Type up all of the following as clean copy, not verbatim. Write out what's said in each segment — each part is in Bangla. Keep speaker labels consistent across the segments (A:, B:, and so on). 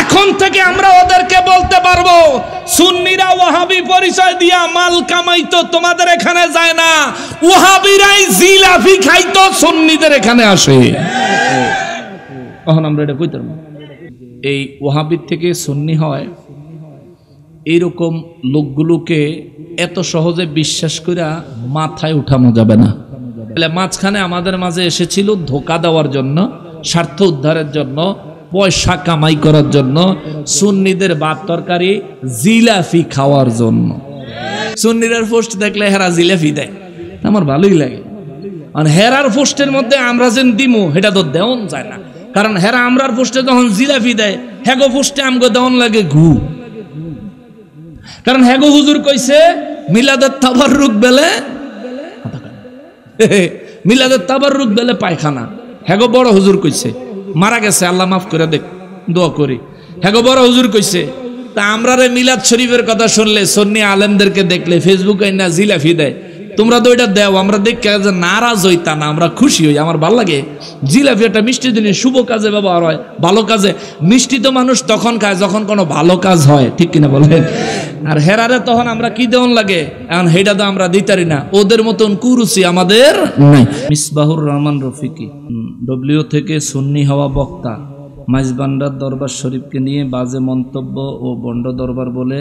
A: এখন থেকে আমরা ওদেরকে বলতে পারবো সুন্নিরা ওয়াহাবি পরিচয় দিয়া মাল কামাইতো তোমাদের এখানে যায় না, ওয়াহাবিরাই জিলাপি খাইতো সুন্নিদের এখানে আসে। এখন আমরা এটা কইতে পারবো এই ওয়াহাবির থেকে সুন্নি হয় এইরকম লোকগুলোকে এত সহজে বিশ্বাস করে মাথায় উঠানো যাবে না। মাঝখানে আমাদের মাঝে এসেছিল ধোকা দেওয়ার জন্য, স্বার্থ উদ্ধারের জন্য, পয়সা কামাই করার জন্য, সুন্নিদের ভাত তরকারি জিলাপি খাওয়ার জন্য। সুন্নিদের পোস্ট দেখলে হেরা জিলাপি দেয়, আমার ভালোই লাগে। আর হেরার পোস্টের মধ্যে আমরা যেন দিমু সেটা তো দেওয়ান যায় না, কারণ হেরা আমরার পোস্টে যখন জিলাপি দেয় হেগো পোস্টে আমগো দেওয়ান লাগে ঘু। কারণ হেগো হুজুর কইছে মিলাদের তাবাররুক বেলে মিলাদের তাবাররুক বেলে পায়খানা। হেগো বড় হুজুর কইছে, মারা গেছে আল্লাহ মাফ করে দেখ, দোয়া করি। হেগো বড় হুজুর কইছে। তা আমরা রে মিলাদ শরীফের কথা শুনলে সুন্নি আলেমদেরকে দেখলে ফেসবুকে না জিলাপি দেয়, তোমরা তো ওইটা দেও, আমরা দেখে যে নারাজ হই তা না, আমরা খুশি হই। আমার ভালো লাগে জিলাপি একটা মিষ্টি দিনে শুভ কাজে ব্যবহার হয়, ভালো কাজে। মিষ্টি তো মানুষ তখন খায় যখন কোনো ভালো কাজ হয়, ঠিক কিনা বলেন? আর হেরারে তখন আমরা কি দেওয়ান লাগে, এখন হেটা তো আমরা দিতারি না। ওদের মতন কুরুচি আমাদের নাই। মিসবাহুর রহমান রফিকি ডব্লিউ থেকে সুন্নি হওয়া বক্তা মাইজবান্ডার দরবার শরীফকে নিয়ে বাজে মন্তব্য ও বন্ড দরবার বলে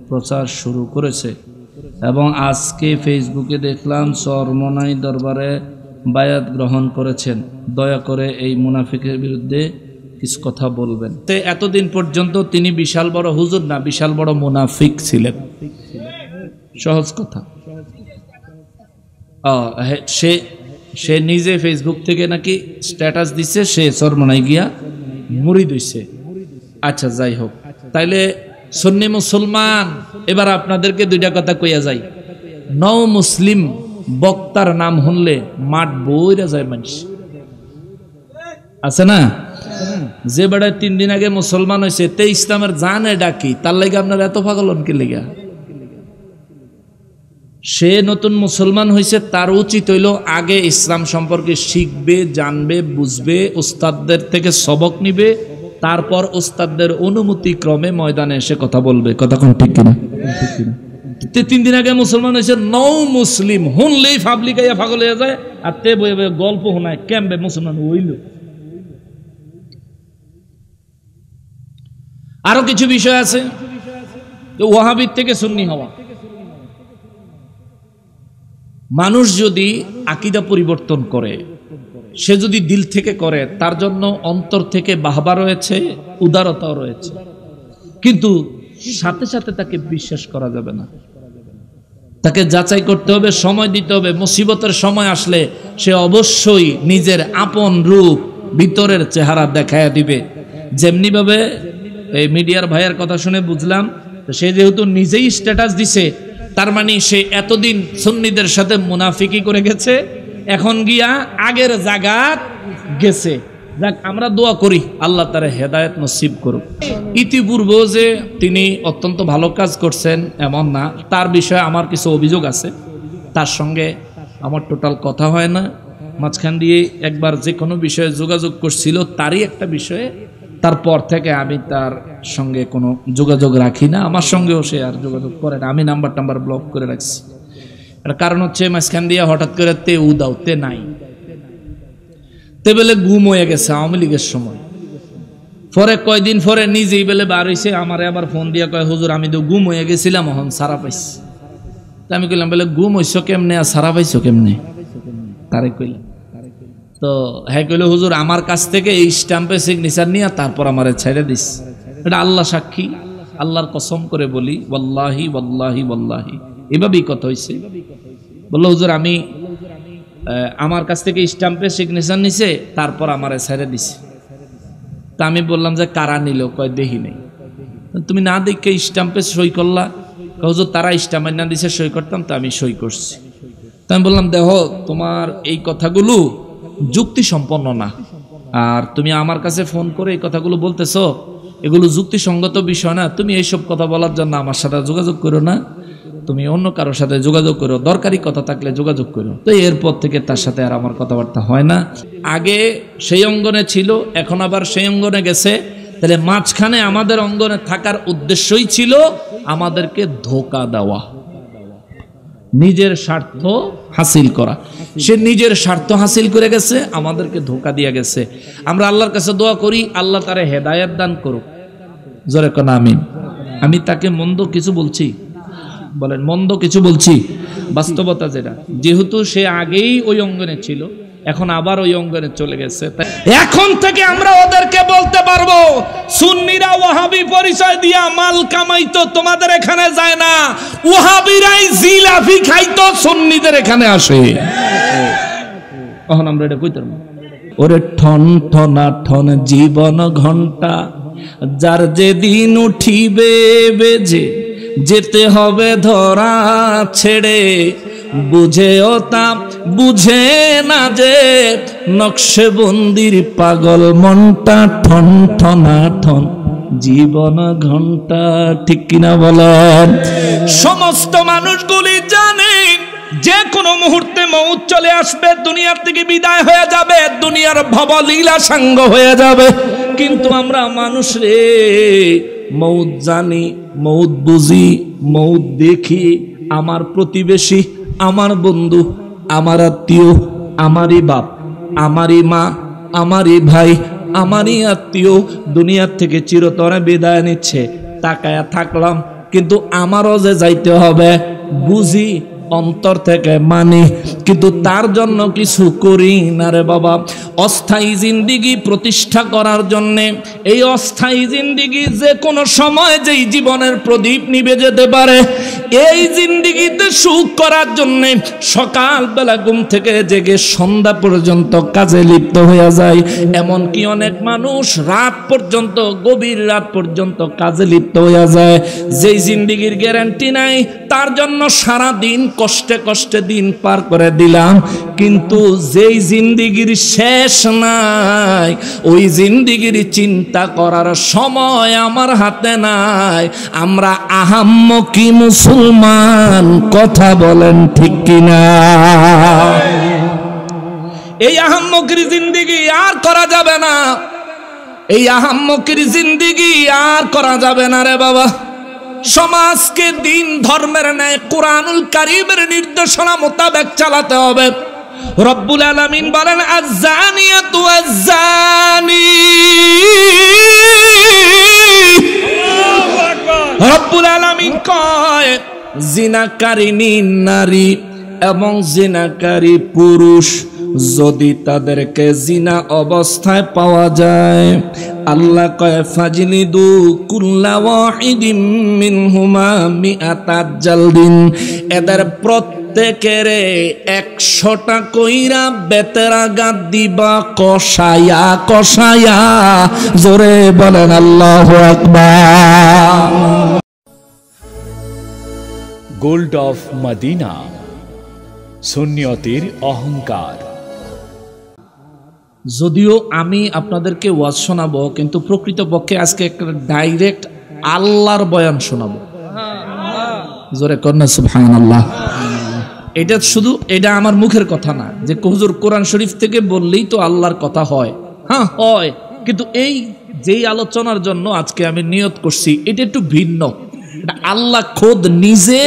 A: প্রচার শুরু করেছে এবং আজকে ফেসবুকে দেখলাম চরমনাই দরবারে বায়াত গ্রহণ করেছেন। দয়া করে এই মুনাফিকের বিরুদ্ধে কিছু কথা বলবেন। এতদিন পর্যন্ত তিনি বিশাল বড় হুজুর না, বিশাল বড় মুনাফিক ছিলেন। সহজ কথা। সে নিজে ফেসবুক থেকে নাকি স্ট্যাটাস দিচ্ছে সে চরমনাই গিয়া মুরিদ হইছে। আচ্ছা যাই হোক, তাইলে সুন্নি মুসলমান, এবার আপনাদেরকে দুইটা কথা কইয়া যাই। নও মুসলিম বক্তার নাম শুনলে মাঠ বইরা যায় মানুষ, আছে না? যে বেড়ায় 3 দিন আগে মুসলমান হয়েছে তে ইসলামের জানে ডাকি, তার লাগে আপনার এত পাগলন কি লেগা? সে নতুন মুসলমান হয়েছে, তার উচিত হইল আগে ইসলাম সম্পর্কে শিখবে, জানবে, বুঝবে, উস্তাদদের থেকে সবক নিবে, তারপর উস্তাদদের অনুমতি ক্রমে ময়দানে এসে কথা বলবে। কথা কোন ঠিক কিনা? 3 দিন আগে মুসলমান হয়েছে, নও মুসলিম হুনলেই ফাবলিকাইয়া পাগল হয়ে যায়, আর তে বই গল্প শোনায় কেমবে মুসলমান হইল। আরো কিছু বিষয় আছে। ওয়াহাবির থেকে সুন্নি হওয়া, মানুষ যদি আকীদা পরিবর্তন করে, সে যদি দিল থেকে করে, তার জন্য অন্তর থেকে বাহবা রয়েছে, উদারতাও রয়েছে, কিন্তু সাথে সাথে তাকে বিশ্বাস করা যাবে না। তাকে যাচাই করতে হবে, সময় দিতে হবে। মুসিবতের সময় আসলে সে অবশ্যই নিজের আপন রূপ, ভিতরের চেহারা দেখায়া দিবে। যেমনি ভাবে এই মিডিয়ার ভাইয়ের কথা শুনে বুঝলাম, সে যেহেতু নিজেই স্ট্যাটাস দিছে, তার মানে সে এতদিন সুন্নিদের সাথে মুনাফিকি করে গেছে, এখন গিয়া আগের জায়গাত গেছে। যাক, আমরা দোয়া করি আল্লাহ তার হেদায়েত নসিব করুক। ইতিপূর্বেও যে তিনি অত্যন্ত ভালো কাজ করছেন এমন না, তার বিষয়ে আমার কিছু অভিযোগ আছে। তার সঙ্গে আমার টোটাল কথা হয় না। মাঝখান দিয়ে একবার যে কোনো বিষয়ে যোগাযোগ করছিল, তারই একটা বিষয়ে, তারপর থেকে আমি তার সঙ্গে কোনো যোগাযোগ রাখি না। আমার সঙ্গেও সে আর যোগাযোগ করে না। আমি নাম্বার ব্লক করে রাখছি। এর কারণ হচ্ছে মাঝখান দিয়ে হঠাৎ করে তে উদাও, তে নাই, তে বেলে গুম হয়ে গেছে আওয়ামী লীগের সময়। পরে কয়দিন পরে নিজেই বেলে বার হইছে, আমারে আবার ফোন দিয়া কয়, হুজুর আমি তো গুম হয়ে গেছিলাম, এখন সারা পাইছি। তা আমি কইলাম, বলে গুম হইছো কেমনে আর সারা পাইছো কেমনে? তারে কইলাম। তো হ্যাঁ কইল, হুজুর আমার কাছ থেকে এই স্ট্যাম্পে সিগনেচার নিয়ে তারপর আমারে ছেড়ে দিস। এটা আল্লাহ সাক্ষী, আল্লাহর কসম করে বলি, ওয়াল্লাহি ওয়াল্লাহি ওয়াল্লাহি, এভাবেই কথা হইছে। বললো, হুজুর আমি আমার কাছ থেকে স্ট্যাম্পে সিগনেচার নিছে, তারপর আমারে ছেড়ে দিছে। তা আমি বললাম যে কারা নিল? কয় দেখি নেই। তুমি না দেখে স্ট্যাম্পে সই করলা? হুজুর তারা স্ট্যাম্পে না দিছে সই করতাম, তো আমি সই করছি। তা আমি বললাম, দেখো তোমার এই কথাগুলো যুক্তি সম্পন্ন না, আর তুমি আমার কাছে ফোন করে এই কথাগুলো বলতেছো, এগুলো যুক্তিসঙ্গত বিষয় না। তুমি এইসব কথা বলার জন্য আমার সাথে যোগাযোগ করো না, তুমি অন্য কারোর সাথে যোগাযোগ করো, দরকারি কথা থাকলে যোগাযোগ করো। তো এরপর থেকে তার সাথে আর আমার কথাবার্তা হয় না। আগে সেই অঙ্গনে ছিল, এখন আবার সেই অঙ্গনে গেছে, তাহলে মাঝখানে আমাদের অঙ্গনে থাকার উদ্দেশ্যই ছিল আমাদেরকে ধোঁকা দেওয়া, নিজের স্বার্থ হাসিল করা। সে নিজের স্বার্থ হাসিল করে গেছে, আমাদেরকে ধোঁকা দিয়ে গেছে। আমরা আল্লাহর কাছে দোয়া করি, আল্লাহ তারে হেদায়েত দান করুক। জোরে কোন আমিন। আমি তাকে মন্দ কিছু বলছি? বলেন মন্দ কিছু বলছি? বাস্তবতা যেটা, যেহেতু সে আগেই ওই অঙ্গনে ছিল, এখন আবার ওই অঙ্গনে চলে গেছে, এখন থেকে আমরা ওদেরকে বলতে পারবো, সুন্নিরা ওয়াহাবি পরিচয় দিয়া মাল কামাইতো, তোমাদের এখানে যায় না। ওয়াহাবিরাই জিলাপি খাইতো, সুন্নিদের এখানে আসে। এখন আমরা এটা কইতে পারবো, ওরে ঠন ঠনা ঠন জীবন ঘন্টা, যার যেদিন উঠিবে বেজে, যেতে হবে ধরা ছেড়ে, বুঝেও তা বুঝে না যে, নকশে বন্দির পাগল মনটা, ঠন ঠনা ঠন জীবন ঘন্টা। ঠিক কিনা বলেন? সমস্ত মানুষগুলি জানেন যে কোনো মুহূর্তে মউত চলে আসবে, দুনিয়ার থেকে বিদায় হয়ে যাবে, দুনিয়ার ভবলীলা সাঙ্গ হয়ে যাবে। কিন্তু আমরা মানুষ রে, মউত জানি, মউত বুঝি, মউত দেখি। আমার প্রতিবেশী, আমার বন্ধু, আমার আত্মীয়, আমারই বাপ, আমারই মা, আমারই ভাই, আমারই আত্মীয় দুনিয়ার থেকে চিরতরে বিদায় নিচ্ছে। তাকায়া থাকলাম, কিন্তু আমারও যে যাইতে হবে, বুঝি, অন্তর থেকে মানি, কিন্তু তার জন্য কিছু করি না রে বাবা। অস্থায়ী জিন্দিগি প্রতিষ্ঠা করার জন্যে, এই অস্থায়ী জিন্দিগি যে কোনো সময় যেই জীবনের প্রদীপ নিভে যেতে পারে, এই জিন্দিগিতে সুখ করার জন্যে সকালবেলা ঘুম থেকে জেগে সন্ধ্যা পর্যন্ত কাজে লিপ্ত হয়ে যায়। এমনকি অনেক মানুষ রাত পর্যন্ত, গভীর রাত পর্যন্ত কাজে লিপ্ত হয়ে যায়। যেই জিন্দিগির গ্যারান্টি নাই, তার জন্য সারা দিন কষ্টে কষ্টে দিন পার করে দিলাম। কিন্তু যেই জিন্দিগির শেষ নাই, ওই জিন্দিগির চিন্তা করার সময় আমার হাতে নাই। আমরা আহাম্মকি মুসলমান, কথা বলেন ঠিক কিনা? এই আহাম্মকির জিন্দিগি আর করা যাবে না, এই আহাম্মকির জিন্দিগি আর করা যাবে না রে বাবা। সমাজকে দিন ধর্মের ন্যায় কুরআনুল কারীমের নির্দেশনা মোতাবেক চালাতে হবে। রব্বুল আলামিন বলেন, আয-যানিয়াতু ওয়াজ-যানি, রব্বুল আলামিন কয়, জিনাকারিনী নারী এবং জিনাকারী পুরুষ যদি তাদেরকে জিনা অবস্থায় পাওয়া যায়, আল্লাহ কয়, ফাজলিদু কুল্লা ওয়াহিদিম মিনহুমা মিআতা জালদিন, এদের প্রত্যেকের 100টা কইরা বেতের আঘাত দিবা, কষায়া কষায়া। জোরে বলেন আল্লাহু আকবার।
B: গোল্ড অফ মদিনা, সুন্নিয়তের অহংকার।
A: যদিও আমি আপনাদেরকে ওয়াজ শোনাবো, কিন্তু প্রকৃতপক্ষে আজকে একটা ডাইরেক্ট আল্লাহর বয়ান শোনাবো। জোরে কন্যা সুবহানাল্লাহ। এটা শুধু, এটা আমার মুখের কথা না যে হুজুর কোরআন শরীফ থেকে বললেই তো আল্লাহর কথা হয়। হ্যাঁ হয়, কিন্তু এই যেই আলোচনার জন্য আজকে আমি নিয়ত করছি, এটা একটু ভিন্ন। এটা আল্লাহ খোদ নিজে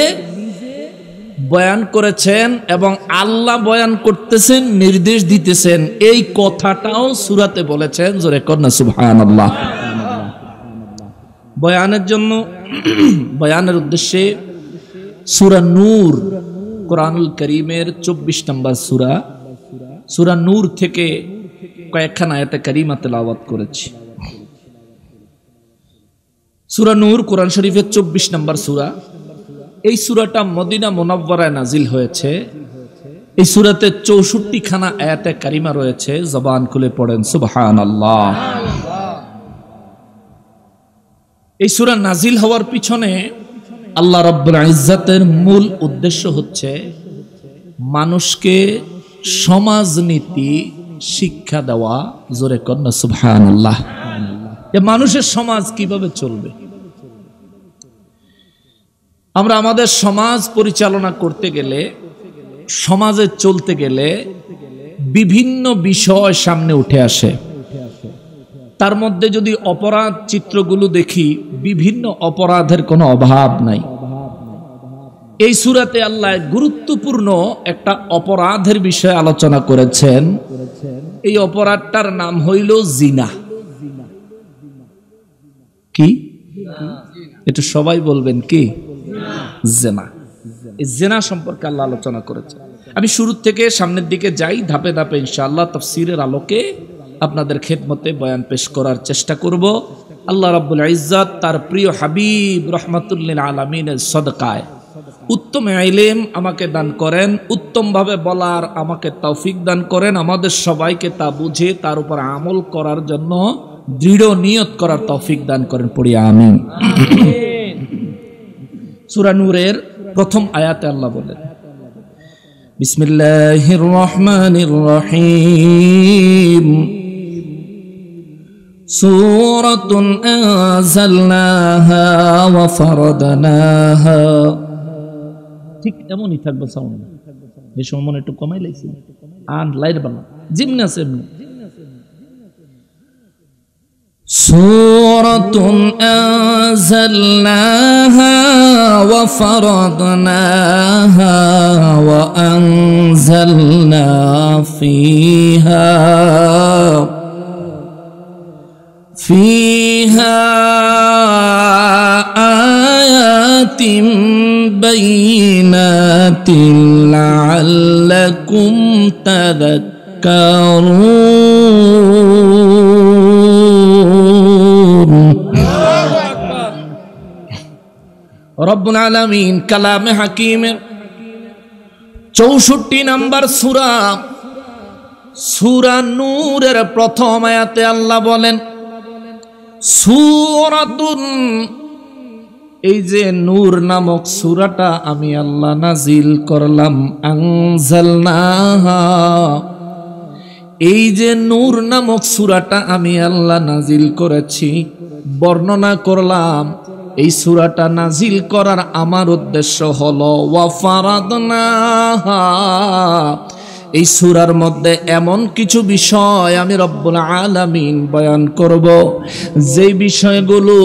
A: বয়ান করেছেন এবং আল্লাহ বয়ান করতেছেন, নির্দেশ দিতেছেন। এই কথাটাও সূরাতে বলেছেন। জোরে কন্যা সুবহানাল্লাহ। বয়ানের জন্য, বয়ানের উদ্দেশ্যে সূরা নূর, কোরআনুল কারীমের 24 নম্বর সূরা, সূরা নূর থেকে কয়েকখানা আয়াতে কারিমা তেলাওয়াত করেছি। সূরা নূর কোরআন শরীফের 24 নম্বর সূরা। এই সূরাটা মদিনা মুনাওয়ারায় নাজিল হয়েছে। এই সূরাতে 64 খানা আয়াতে কারিমা রয়েছে। জবান খুলে পড়েন সুবহানাল্লাহ। এই সূরা নাজিল হওয়ার পিছনে আল্লাহ রাব্বুল ইজ্জাতের মূল উদ্দেশ্য হচ্ছে মানুষকে সমাজনীতি শিক্ষা দেওয়া। জোরে কন্যা সুবহানাল্লাহ। মানুষের সমাজ কিভাবে চলবে, আমরা আমাদের সমাজ পরিচালনা করতে গেলে, সমাজে চলতে গেলে বিভিন্ন বিষয় সামনে উঠে আসে। তার মধ্যে যদি অপরাধ চিত্রগুলো দেখি, বিভিন্ন অপরাধের কোনো অভাব নাই। এই সূরাতে আল্লাহ গুরুত্বপূর্ণ একটা অপরাধের বিষয়ে আলোচনা করেছেন। এই অপরাধটার নাম হইল জিনা। কি? এটা সবাই বলবেন কি? জিনা। এই জিনা সম্পর্কে আল্লাহ আলোচনা করেছেন। আমি শুরু থেকে সামনের দিকে যাই, ধাপে ধাপে ইনশাআল্লাহ তাফসীরের আলোকে আপনাদের খেদমতে বয়ান পেশ করার চেষ্টা করব। আল্লাহ রাব্বুল ইজ্জত তার প্রিয় হাবিব রাহমাতুল লিল আলামিনের সদকায় উত্তম ইলম আমাকে দান করেন, উত্তমভাবে বলার আমাকে তৌফিক দান করেন, আমাদের সবাইকে তা বুঝে তার উপর আমল করার জন্য দৃঢ় নিয়ত করার তৌফিক দান করেন, পড়ি আমিন। সূরা নূরের প্রথম আয়াতে আল্লাহ বলেন, বিসমিল্লাহির রহমানির রহিম, সূরাতুন আনজালনাহা ওয়া ফারাদনাহা। ঠিক এমনই থাকবে সাউন্ড। এই সময় মনে একটু কমাই লাইছি, আর লাইট বানা যেমনি আছে এমনি। সূরাতুন আনজালনাহা ওয়া ফারাদনাহা ওয়া আনজালনা ফিহা আয়াতিন বাইনাতিন লাআল্লাকুম তাযাক্কারুন। রব্বুল আলামিন কালামে হাকিমের 64 নম্বর সূরা, সূরা নূরের প্রথম আয়াতে আল্লাহ বলেন, সূরাতুন, এই যে নূর নামক সূরাটা আমি আল্লাহ নাজিল করলাম, আনজালনাহা, এই যে নূর নামক সূরাটা আমি আল্লাহ নাজিল করেছি, বর্ণনা করলাম। এই সূরাটা নাজিল করার আমার উদ্দেশ্য হলো ওয়া ফারাদনাহা, এই সূরার মধ্যে এমন কিছু বিষয় আমি রব্বুল আলামিন বয়ান করব, যে বিষয়গুলো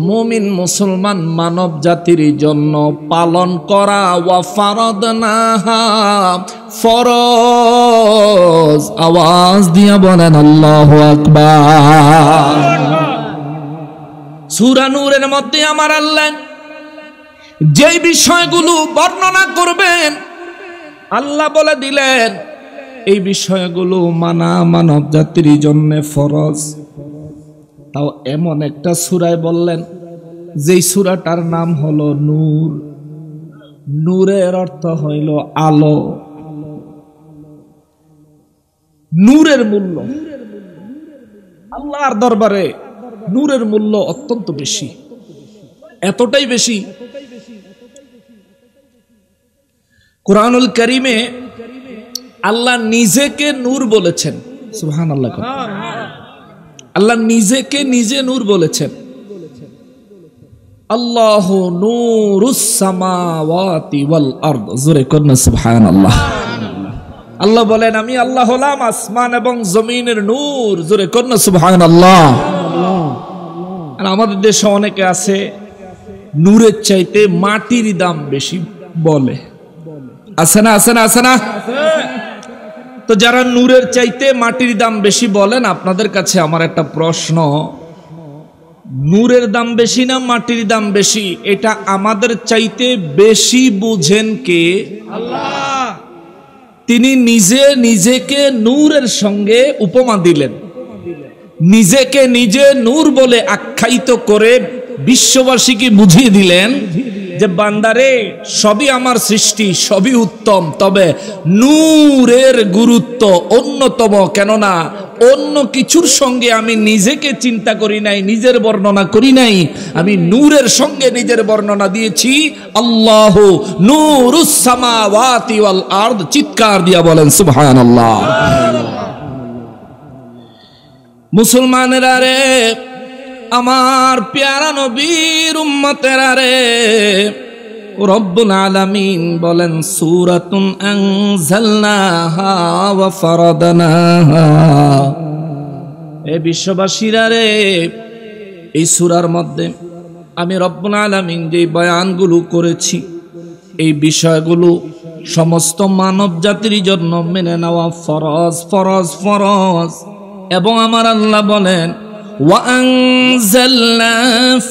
A: মুমিন মুসলমান মানব জাতির জন্য পালন করা ওয়া ফারাদনাহা ফরজ। আওয়াজ দিয়া বলেন আল্লাহু আকবার। সূরা নূরের মধ্যে আমার আল্লাহ যে বিষয়গুলো বর্ণনা করবেন, আল্লাহ বলে দিলেন এই বিষয়গুলো মানা মানব জাতির জন্য ফরজ। তাও এমন একটা সূরায় বললেন যেই সূরাটার নাম হলো নূর। নূরের অর্থ হইল আলো। নূরের মূল্য আল্লাহর দরবারে, নূরের মূল্য অত্যন্ত বেশি, এতটাই বেশি কুরআনুল কারীমে আল্লাহ নিজেকে নূর বলেছেন। সুবহানাল্লাহ। আল্লাহ নিজেকে নিজে নূর বলেছেন। আল্লাহু নূরুস সামাওয়াতি ওয়াল আরদ। জোরে কন্না সুবহানাল্লাহ। আল্লাহ বলেন আমি আল্লাহ হলাম আসমান এবং জমিনের নূর। জোরে কন্না সুবহানাল্লাহ। আর আমাদের দেশে অনেকে আছে নূরের চাইতে মাটির দাম বেশি বলে, আছে না? আছে না? আছে না? তো যারা নূরের চাইতে মাটির দাম বেশি বলেন, আপনাদের কাছে আমার একটা প্রশ্ন, নূরের দাম বেশি না মাটির দাম বেশি, এটা আমাদের চাইতে বেশি বুঝেন কে? আল্লাহ। তিনি নিজে নিজেকে নূরের সঙ্গে উপমা দিলেন, নিজেকে নিজে নূর বলে আখ্যায়িত করে বিশ্ববাসীকে বুঝিয়ে দিলেন যে বান্দারে সবই আমার সৃষ্টি, সবই উত্তম, তবে নূরের গুরুত্ব অন্যতম। কেননা অন্য কিছুর সঙ্গে আমি নিজেকে চিন্তা করি নাই, নিজের বর্ণনা করি নাই, আমি নূরের সঙ্গে নিজের বর্ণনা দিয়েছি। আল্লাহু নূরুস সামাওয়াতি ওয়াল আরদ। চিৎকার দিয়া বলেন সুবহানাল্লাহ। মুসলমানেরা রে, আমার প্যারা নবীর উম্মতেরা রে, রব্বুল আলামিন বলেন সূরাতুন আনজালনাহা ওয়া ফারাদনাহা এ বিশ্ববাসীরা রে, এই সূরার মধ্যে আমি রব্বুল আলামিন যে বয়ানগুলো করেছি, এই বিষয়গুলো সমস্ত মানব জাতির জন্য মেনে নেওয়া ফরজ ফরজ ফরজ। এবং আমার আল্লাহ বলেন, وَأَنزَلْنَا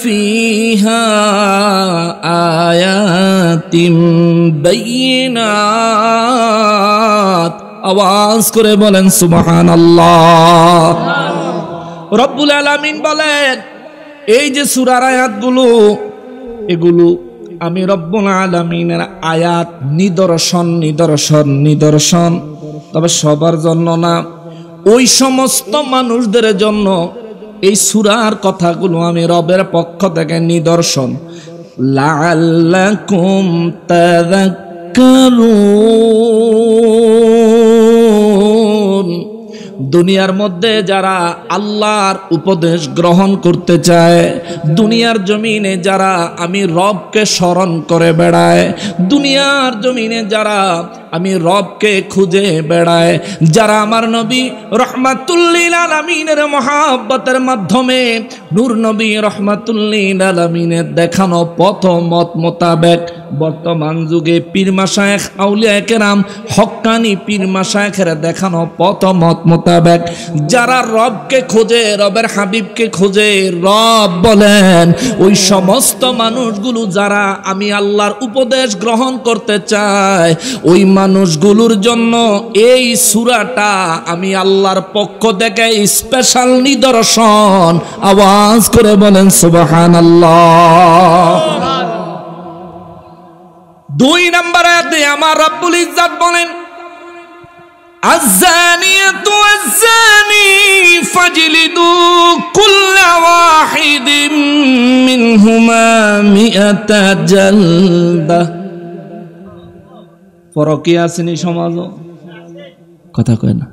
A: فِيهَا آيَاتٍ بَيِّنَاتٍ। আওয়াজ করে বলেন সুবহানাল্লাহ। রব্বুল আলামিন বলেন, এই যে সূরার আয়াতগুলো, এগুলো আমি রব্বুল আলামিনের আয়াত, নিদর্শন নিদর্শন নিদর্শন। তবে সবার জন্য না, ওই সমস্ত মানুষদের জন্য এই সূরার কথাগুলো আমি রবের পক্ষ থেকে নিদর্শন। লাআল্লাকুম তাযাক্কারুন। দুনিয়ার মধ্যে যারা আল্লাহর উপদেশ গ্রহণ করতে চায়, দুনিয়ার জমিনে যারা আমি রবকে স্মরণ করে বেড়ায়, দুনিয়ার জমিনে যারা আমি রবকে খুঁজে বেড়ায়, যারা আমার নবী রহমাতুল্লিল আলামিনের মহাব্বতের মাধ্যমে নূর নবী রহমাতুল্লিল আলামিনের দেখানো পথ মত মোতাবেক বর্তমান যুগে পীর মাশায়েখ আউলিয়া কেরাম হক্কানি পীর মাশায়েখের দেখানো পথ মত মোতাবেক যারা রবকে খোঁজে, রবের হাবিবকে খোঁজে, রব বলেন ওই সমস্ত মানুষগুলো যারা আমি আল্লাহর উপদেশ গ্রহণ করতে চায়, ওই মানুষগুলোর জন্য এই সূরাটা আমি আল্লাহর পক্ষ থেকে স্পেশাল নিদর্শন। আওয়াজ করে বলেন সুবহানাল্লাহ। 2 নম্বর আয়াতে আমার রব্বুল ইজ্জত বলেন, আয-যানিয়াতু ওয়াজ-যানি ফাজলিদু কুল্লা ওয়াহিদিম মিনহুমা মিআতা জালদা। পরকীয়া আসেনি সমাজ, কথা কয় না,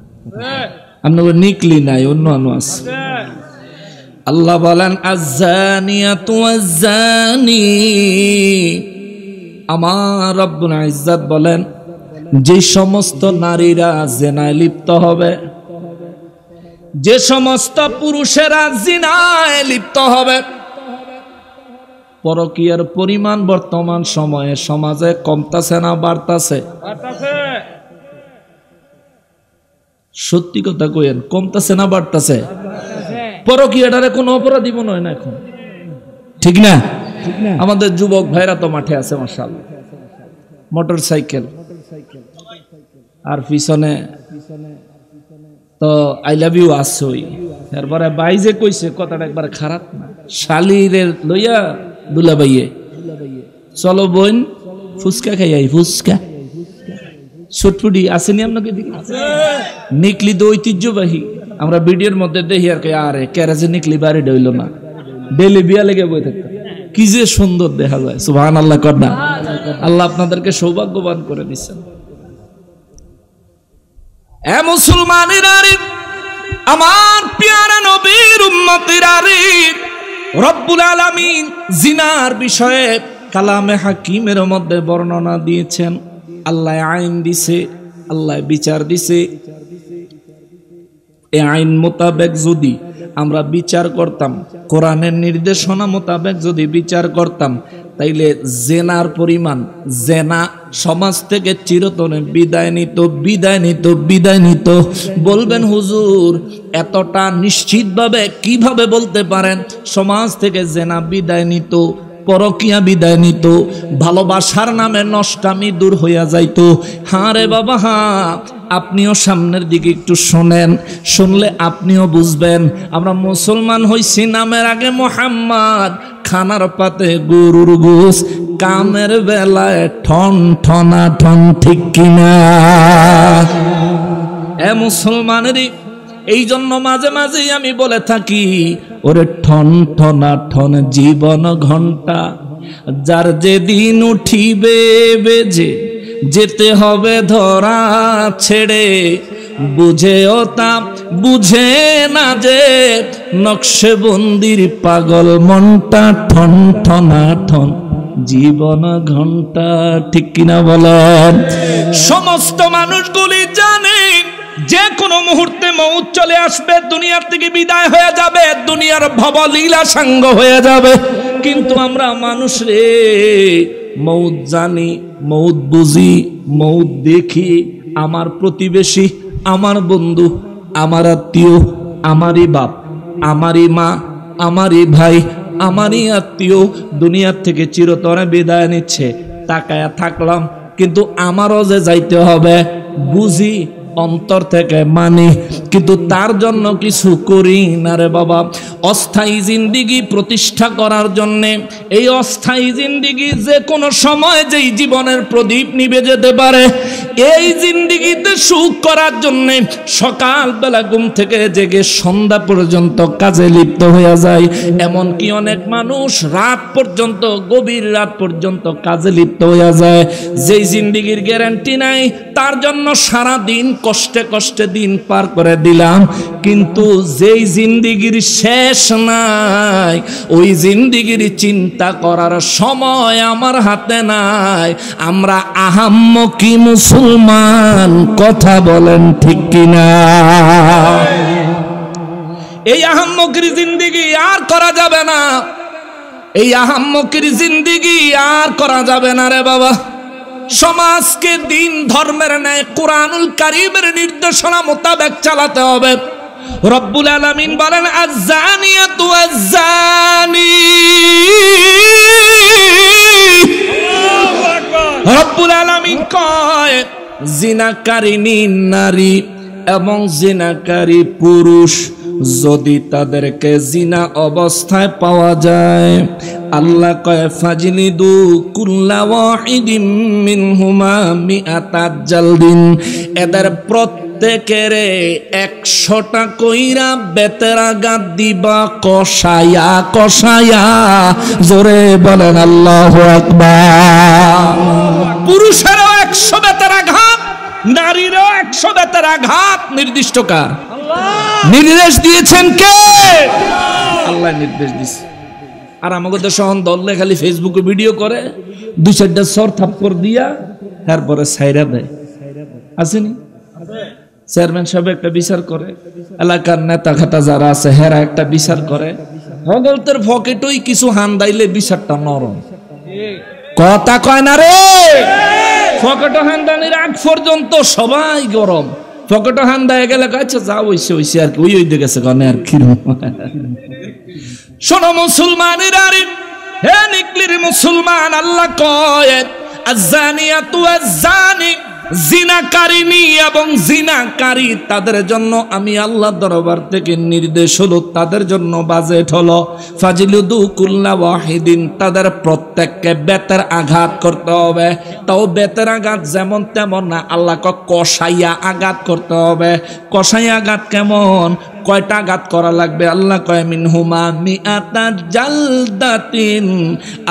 A: আপনার নিকলি নাই, অন্য আছে। আল্লাহ বলেন, আয-যানিয়াতু ওয়াজ-যানি, আমার রব্বুল ইজ্জত বলেন যে সমস্ত নারীরা জিনায় লিপ্ত হবে, যে সমস্ত পুরুষেরা জিনায় লিপ্ত হবে, পরকীয়ার পরিমাণ বর্তমান সময়ে সমাজে কমতাছে না বাড়তাছে? সত্যি কথা কইেন, কমতাছে না বাড়তাছে? পরকীয়াটারে কোনো অপরাধী মনে হয় না এখন, ঠিক না? আমাদের যুবক ভাইরা তো মাঠে আছে মাশাআল্লাহ, মোটর সাইকেল আর পিছনে তো আই লাভ ইউ আসই। এরপরে ভাই যে কইছে কথাটা একবার খারাপ না, শালিরে লইয়া দুলাভাইয়ে চলো বোন ফুচকা খাই আই, ফুচকা ছটফুটি আসেনি আপনাকে দিকে? নিকলি তো ঐতিহ্যবাহী, আমরা ভিডিওর মধ্যে দেখি আর কে আরে ক্যারেজে নিকলি বাড়ি ডইল না, ডেলি বিয়া লেগে বই থাকতো, কি যে সুন্দর দেখা যায়। সুবহানাল্লাহ কন্যা, আল্লাহ আপনাদেরকে সৌভাগ্যবান করে দিচ্ছেন। এ মুসলমানেরা রে, আমার প্যারা নবীর উম্মতেরা রে, রব্বুল আলামিন জিনার বিষয়ে কালামে হাকিমের মধ্যে বর্ণনা দিয়েছেন। আল্লাহ আইন দিছে, আল্লাহ বিচার দিছে। এই আইন মোতাবেক যদি আমরা বিচার করতাম, কোরআনের নির্দেশনা মোতাবেক যদি বিচার করতাম, তাইলে জেনার পরিমাণ, জেনা সমাজ থেকে চিরতরে বিদায় নিত, বিদায় নিত, বিদায় নিত। বলবেন হুজুর এতটা নিশ্চিতভাবে কিভাবে বলতে পারেন সমাজ থেকে জেনা বিদায় নিত, পরকিয়া বিদায় নিত, ভালোবাসার নামে নষ্টামি দূর হইয়া যাইত? হ্যাঁ রে বাবা, হ্যাঁ, আপনিও সামনের দিকে একটু শোনেন, শুনলে আপনিও বুঝবেন। আমরা মুসলমান হইছি নামের আগে মোহাম্মদ, খানার পাতে গরুর গোস, কামের বেলায় ঠন ঠনা ঠন, ঠিক কিনা? এ মুসলমানেরই এই জন্য মাঝে মাঝেই আমি বলে থাকি, ওরে ঠন ঠনা ঠন জীবন ঘন্টা, যার যেদিন উঠিবে বেজে যেতে হবে ধরা ছেড়ে, বুঝেও তা বুঝে না যে নকশে বন্দির পাগল মনটা, ঠন ঠনা ঠন জীবন ঘন্টা, ঠিক কিনা বলেন? সমস্ত মানুষগুলি জানেন যে কোনো মুহূর্তে মউত চলে আসবে, দুনিয়ার থেকে বিদায় হয়ে যাবে, দুনিয়ার ভবলীলা সাঙ্গ হয়ে যাবে। কিন্তু আমরা মানুষ রে, মউত জানি, মউত বুঝি, মউত দেখি। আমার প্রতিবেশী, আমার বন্ধু, আমার আত্মীয়, আমারই বাপ, আমারই মা, আমারই ভাই, আমারই আত্মীয় দুনিয়ার থেকে চিরতরে বিদায় নিচ্ছে। তাকায়া থাকলাম, কিন্তু আমারও যে যাইতে হবে বুঝি, অন্তর থেকে মানি, কিন্তু তার জন্য কিছু করি না রে বাবা। অস্থায়ী জিন্দিগি প্রতিষ্ঠা করার জন্যে, এই অস্থায়ী জিন্দিগি যে কোনো সময় যেই জীবনের প্রদীপ নিভে যেতে পারে, এই জিন্দিগিতে সুখ করার জন্যে সকালবেলা ঘুম থেকে জেগে সন্ধ্যা পর্যন্ত কাজে লিপ্ত হয়ে যায়। এমনকি অনেক মানুষ রাত পর্যন্ত, গভীর রাত পর্যন্ত কাজে লিপ্ত হয়ে যায়। যেই জিন্দিগির গ্যারান্টি নাই, তার জন্য সারা দিন কষ্টে কষ্টে দিন পার করে দিলাম। কিন্তু যেই জিন্দিগির শেষ নাই, ওই জিন্দিগির চিন্তা করার সময় আমার হাতে নাই। আমরা আহাম্মকি মুসলমান, কথা বলেন ঠিক কিনা? এই আহাম্মকির জিন্দিগি আর করা যাবে না, এই আহাম্মকির জিন্দিগি আর করা যাবে না রে বাবা। সমাজকে দিন ধর্মের ন্যায় কুরআনুল কারীমের নির্দেশনা মোতাবেক চালাতে হবে। রব্বুল আলামিন বলেন, আয-যানিয়াতু ওয়াজ-যানি, রব্বুল আলামিন কয় জিনাকারিনী নারী এবং জিনাকারী পুরুষ যদি তাদেরকে জিনা অবস্থায় পাওয়া যায়, আল্লাহ কয় ফাজলিদু কুল্লা ওয়াহিদিম মিনহুমা মিআতা জালদিন, এদের প্রত্যেকের 100টা কইরা বেতেরাঘাত দিবা, কষায়া কষায়া। জোরে বলেন আল্লাহু আকবার। পুরুষেরও 100 বেতেরাঘাত, নারীরও 100 বেতেরাঘাত। নির্দিষ্ট কার? নির্দেশ দিয়েছেন কে? আল্লাহ নির্দেশ দিয়েছে। আর আমাকে তো সহন দললে খালি ফেসবুকে ভিডিও করে, 2-4টা সর থাপ্পড় দিয়া তারপরে ছাইরা দেয়। আসেনি? চেয়ারম্যান সাহেব একটা বিচার করে, এলাকার নেতা খাতা যারা আছে হেরা একটা বিচার করে, হগলতের পকেটই কিছু হান দাইলে বিচারটা নরম। কথা কয় না রে, পকেট হান দানির আগ পর্যন্ত সবাই গরম। পকেট হান দেয় গেলে আচ্ছা যা হইছে হইছে আর কি, ওই দেখেছে কনে আর কি। শোনো মুসলমানের আরে, হে নিকলির মুসলমান, আল্লাহ কয় আয-যানিয়াতু ওয়াজ-যানি, জিনাকারিনী এবং জিনাকারী, তাদের জন্য আমি আল্লাহ দরবার থেকে নির্দেশ হলো, তাদের জন্য বাজেট হলো ফাজলিদু কুল্লা ওয়াহিদিন, তাদের প্রত্যেককে বেতের আঘাত করতে হবে। তাও বেতের আঘাত যেমন তেমন না, আল্লাহ কষাইয়া আঘাত করতে হবে। কষাইয়া আঘাত কেমন? কয়টা আঘাত করা লাগবে? আল্লাহ কয় মিনহুমা মিআতা জালদাতিন,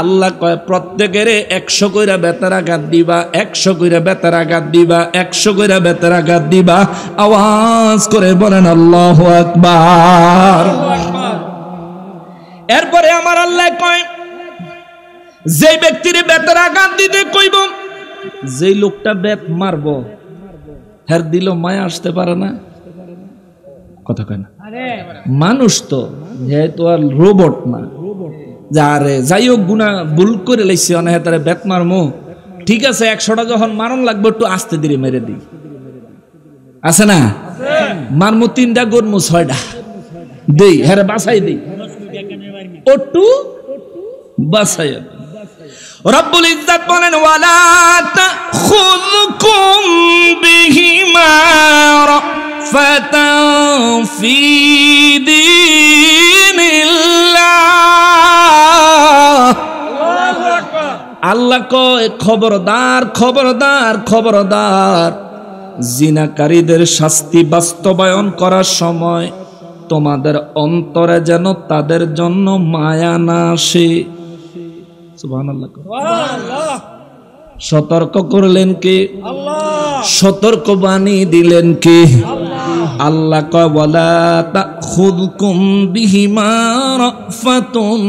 A: আল্লাহ কয় প্রত্যেকের 100 কইরা বেতের আঘাত দিবা, 100 কইরা বেতের আঘাত দিবা, 100 কইরা বেতের আঘাত দিবা। আওয়াজ করে বলেন আল্লাহু আকবার। এরপরে আমার আল্লাহ কয় যে ব্যক্তির বেতের আঘাত দিতে কইব, যেই লোকটা বেত মারবো হের দিল মায়া আসতে পারে না। কথা কয় না? মানুষ তো, যেহেতু আর রোবট না, যারে যাই হোক গুনাহ ভুল করে লাইছে অনেক তারে বেত মারমু, ঠিক আছে 100টা যখন মারণ লাগবে একটু আস্তে ধীরে মেরে দিই, আছে না? মারমু 3টা গরমু 6টা দেই, হ্যাঁ বাসাই দেই, একটু বাসাই। রব্বুল ইজ্জত বলেন ওয়ালা তাখুযুকুম বিহিমা রাফাতান ফি দীনিল্লাহ। আল্লাহ কয় খবরদার খবরদার খবরদার, জিনাকারীদের শাস্তি বাস্তবায়ন করার সময় তোমাদের অন্তরে যেন তাদের জন্য মায়া না আসে। সুবহানাল্লাহ। সতর্ক করলেন কে? আল্লাহ। সতর্ক বাণী দিলেন কে? আল্লাহ কয় ওয়ালা তাখুযুকুম বিহিমা রাফাতুন,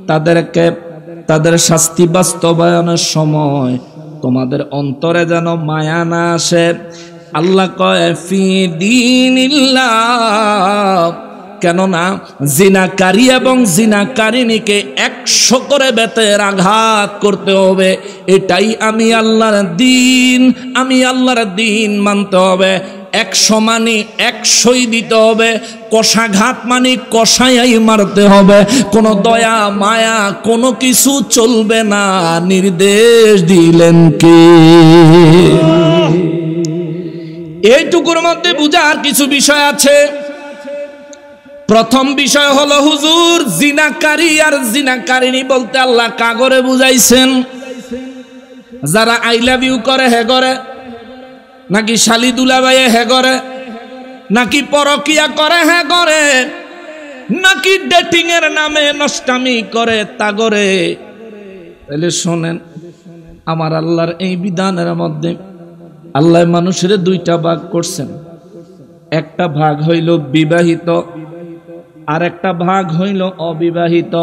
A: তাদেরকে তাদের শাস্তি বাস্তবায়নের সময় তোমাদের অন্তরে যেন মায়া না আসে। আল্লাহ কয় ফি দীনিল্লাহ, কেননা জিনাকারী এবং জিনাকারিনীকে 100 করে বেতের আঘাত করতে হবে। এটাই আমি আল্লাহর দিন, আমি আল্লাহর দিন মানতে হবে। 100 মানে 100ই দিতে হবে, কষাঘাত মানে কষাই মারতে হবে, কোনো দয়া মায়া কোনো কিছু চলবে না। নির্দেশ দিলেন কে? এইটুকুর মধ্যে বুঝার কিছু বিষয় আছে। প্রথম বিষয় হলো হুজুর, জিনাকারী আর জিনাকারিনী বলতে আল্লাহ কাগরে বুঝাইছেন? যারা আই লাভ ইউ করে হে করে, নাকি শালি দুলাভাইয়ে হে করে, নাকি পরকিয়া করে হে করে, নাকি ডেটিং এর নামে নষ্টামি করে তা করে? তাহলে শোনেন, আমার আল্লাহর এই বিধানের মধ্যে আল্লাহ মানুষের 2টা ভাগ করছেন। একটা ভাগ হইল বিবাহিত, আর একটা ভাগ হইল অবিবাহিত।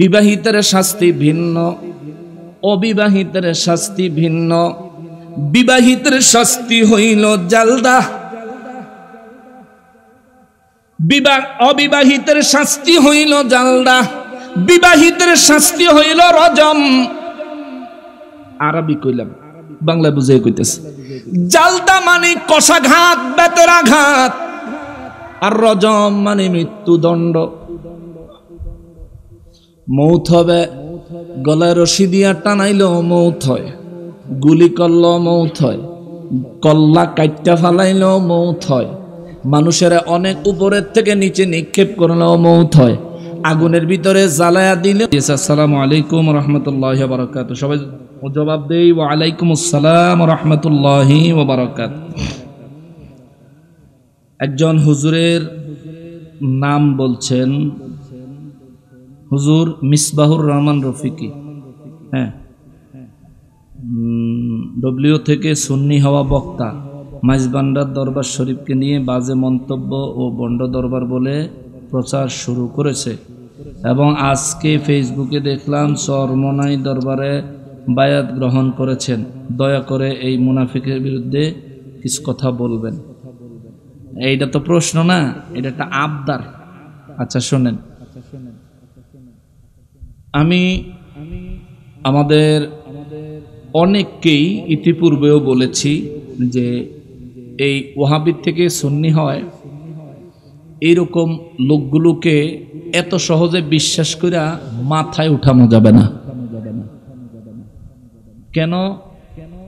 A: বিবাহিতের শাস্তি ভিন্ন, অবিবাহিতের শাস্তি ভিন্ন। বিবাহিতের শাস্তি হইল জালদা, অবিবাহিতের শাস্তি হইল জালদা, বিবাহিতের শাস্তি হইল রজম। আরবি কইলাম, বাংলা বুঝে কইতেছে। জালদা মানে কষাঘাত, বেতের আঘাত, আর রজম মানে মৃত্যুদণ্ড। মৌত হবে, গলায় রশি দিয়া টানাইলেও মৌত হয়, গুলি করলেও মৌত হয়, কল্লা কাইট্টা ফালাইলেও মৌত হয়, মানুষেরা অনেক উপরের থেকে নিচে নিক্ষেপ করলেও মৌত হয়, আগুনের ভিতরে জ্বালায়া দিলে। আসসালামু আলাইকুম রহমতুল্লাহি ওয়া বারাকাতুহু। সবাই জবাব দেই, ওয়া আলাইকুম আসসালাম রহমতুল্লাহি ওয়া বারাকাতুহু। একজন হুজুরের নাম বলছেন হুজুর মিসবাহুর রহমান রফিকি। হ্যাঁ, ডব্লিউ থেকে সুন্নি হওয়া বক্তা মাইজবান্ডার দরবার শরীফকে নিয়ে বাজে মন্তব্য ও বন্ড দরবার বলে প্রচার শুরু করেছে, এবং আজকে ফেসবুকে দেখলাম চরমনাই দরবারে বায়াত গ্রহণ করেছেন। দয়া করে এই মুনাফিকের বিরুদ্ধে কিছু কথা বলবেন। এইটা তো প্রশ্ন না, এটা একটা আবদার। আচ্ছা শোনেন, আমি আমাদের অনেককেই ইতিপূর্বেও বলেছি যে এই ওয়াহাবি থেকে সুন্নি হয় এইরকম লোকগুলোকে এত সহজে বিশ্বাস করে মাথায় উঠানো যাবে না। কেন?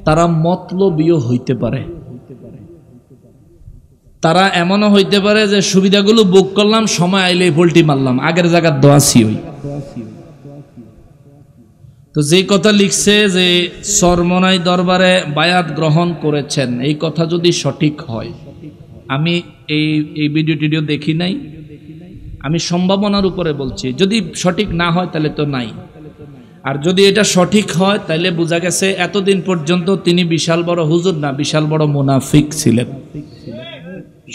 A: তারা মতলবীও হইতে পারে, তারা এমনও হইতে পারে যে সুবিধাগুলো বুক করলাম, সময় আইলে ভোল্টি মারলাম, আগের জায়গার দোয়াছি হই। তো যেই কথা লিখছে যে চরমনাই দরবারে বায়াত গ্রহণ করেছেন, এই কথা যদি সঠিক হয়, আমি এই ভিডিও টিডিও দেখি নাই, আমি সম্ভাবনার উপরে বলছি। যদি সঠিক না হয় তাহলে তো নাই, আর যদি এটা সঠিক হয় তাহলে বোঝা গেছে এতদিন পর্যন্ত তিনি বিশাল বড় হুজুর না, বিশাল বড় মুনাফিক ছিলেন।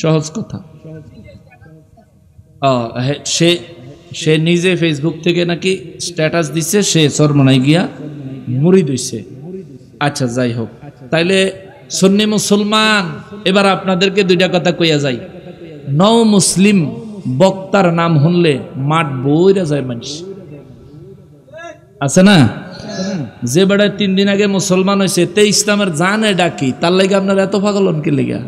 A: সহজ কথা। সে নিজে ফেসবুক থেকে নাকি স্ট্যাটাস দিচ্ছে সে চরমনাই গিয়া মুরিদ হইছে। আচ্ছা যাই হোক, তাইলে সুন্নি মুসলমান, এবার আপনাদেরকে 2টা কথা কইয়া যাই। নও মুসলিম বক্তার নাম শুনলে মাঠ বইরা যায় মানুষ, আছে না? যে বেড়ায় 3 দিন আগে মুসলমান হয়েছে তে ইসলামের জানে ডাকি, তার লাগে আপনার এত পাগলন কে লেগা?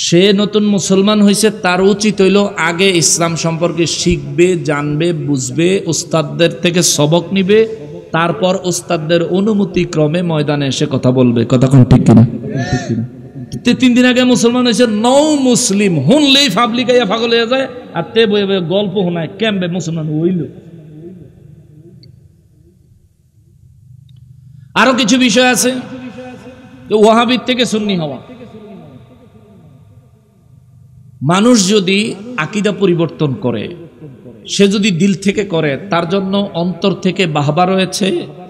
A: সে নতুন মুসলমান হয়েছে, তার উচিত হইল আগে ইসলাম সম্পর্কে শিখবে, জানবে, বুঝবে, উস্তাদদের থেকে সবক নিবে, তারপর উস্তাদদের অনুমতি ক্রমে ময়দানে এসে কথা বলবে। কথা কোন ঠিক কিনা? 3 দিন আগে মুসলমান হয়েছে, নও মুসলিম হুনলেই ফাবলিক আইয়া পাগল হয়ে যায়, আর তে বইয়ে বইয়ে গল্প শোনায় কেমবে মুসলমান হইল। আরো কিছু বিষয় আছে। ওয়াহাবির থেকে সুন্নি হওয়া, মানুষ যদি আকীদা পরিবর্তন করে, সে যদি দিল থেকে করে, তার জন্য অন্তর থেকে বাহবা রয়েছে,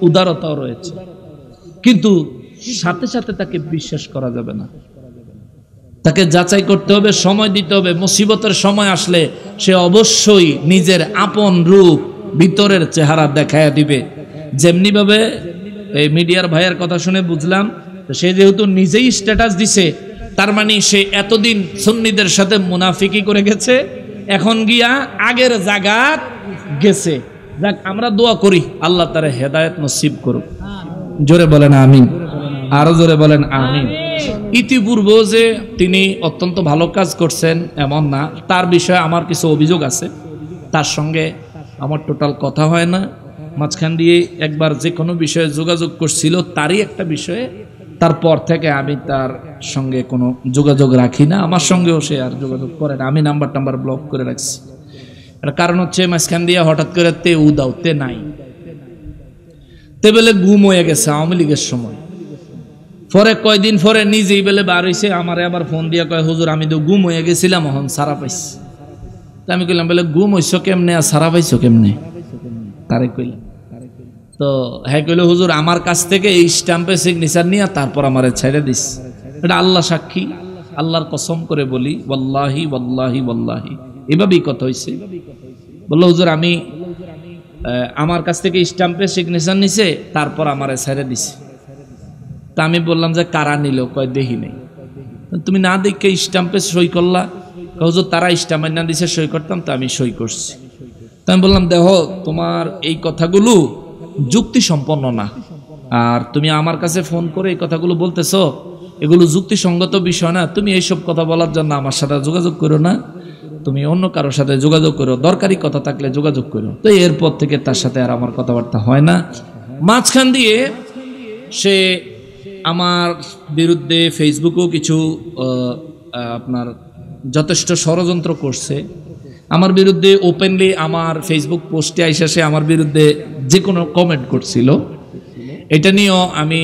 A: উদারতাও রয়েছে, কিন্তু সাথে সাথে তাকে বিশ্বাস করা যাবে না। তাকে যাচাই করতে হবে, সময় দিতে হবে। মুসিবতের সময় আসলে সে অবশ্যই নিজের আপন রূপ, ভিতরের চেহারা দেখায়া দিবে। যেমনি ভাবে এই মিডিয়ার ভাইয়ের কথা শুনে বুঝলাম তো সে যেহেতু নিজেই স্ট্যাটাস দিছে, তার মানে সে এতদিন সুন্নিদের সাথে মুনাফিকি করে গেছে, এখন গিয়া আগের জায়গাত গেছে। যাক, আমরা দোয়া করি আল্লাহ তার হেদায়েত নসিব করুক। জোরে বলেন আমিন, আরো জোরে বলেন আমিন। ইতিপূর্বে যে তিনি অত্যন্ত ভালো কাজ করছেন এমন না, তার বিষয়ে আমার কিছু অভিযোগ আছে। তার সঙ্গে আমার টোটাল কথা হয় না, মাঝখান দিয়ে একবার যে কোনো বিষয়ে যোগাযোগ করছিল তারই একটা বিষয়ে, তারপর থেকে আমি তার সঙ্গে কোনো যোগাযোগ রাখি না, আমার সঙ্গেও সে আর যোগাযোগ করে না। আমি নাম্বার ব্লক করে রাখছি। এর কারণ হচ্ছে মাঝখান দিয়ে হঠাৎ করে তে উদাও তে নাই, তে বেলে গুম হয়ে গেছে আওয়ামী লীগের সময়। পরে কয়দিন পরে নিজেই বেলে বার হইছে, আমারে আবার ফোন দিয়ে কয় হুজুর আমি তো গুম হয়ে গেছিলাম, এখন সারা পাইছি। আমি কইলাম বলে গুম হইছো কেমনে আর সারা পাইছো কেমনে, তারে কইলাম। তো হ্যাঁ কইলো হুজুর আমার কাছ থেকে এই স্ট্যাম্পে সিগনেচার নিয়ে তারপর আমারে ছেড়ে দিস। এটা আল্লাহ সাক্ষী, আল্লাহর কসম করে বলি, ওয়াল্লাহি ওয়াল্লাহি ওয়াল্লাহি এভাবেই কথা হইছে। বললো হুজুর আমি আমার কাছ থেকে স্ট্যাম্পে সিগনেচার নিছে, তারপর আমারে ছেড়ে দিছে। তা আমি বললাম যে কারা নিল, কয় দেখি নেই। তুমি না দেখে স্ট্যাম্পে সই করলা? হুজুর তারা স্ট্যাম্পে না দিছে সই করতাম, তো আমি সই করছি। তা আমি বললাম দেখো তোমার এই কথাগুলো যুক্তি সম্পন্ন না, আর তুমি আমার কাছে ফোন করে এই কথাগুলো বলতেছো, এগুলো যুক্তিসঙ্গত বিষয় না। তুমি এইসব কথা বলার জন্য আমার সাথে যোগাযোগ করো না, তুমি অন্য কারোর সাথে যোগাযোগ করো, দরকারি কথা থাকলে যোগাযোগ করো। তো এরপর থেকে তার সাথে আর আমার কথাবার্তা হয় না। মাঝখান দিয়ে সে আমার বিরুদ্ধে ফেসবুকেও কিছু আপনার যথেষ্ট ষড়যন্ত্র করছে। আমার বিরুদ্ধে ওপেনলি আমার ফেসবুক পোস্টে আইসা সে আমার বিরুদ্ধে যে কোনো কমেন্ট করছিল। এটা নিয়েও আমি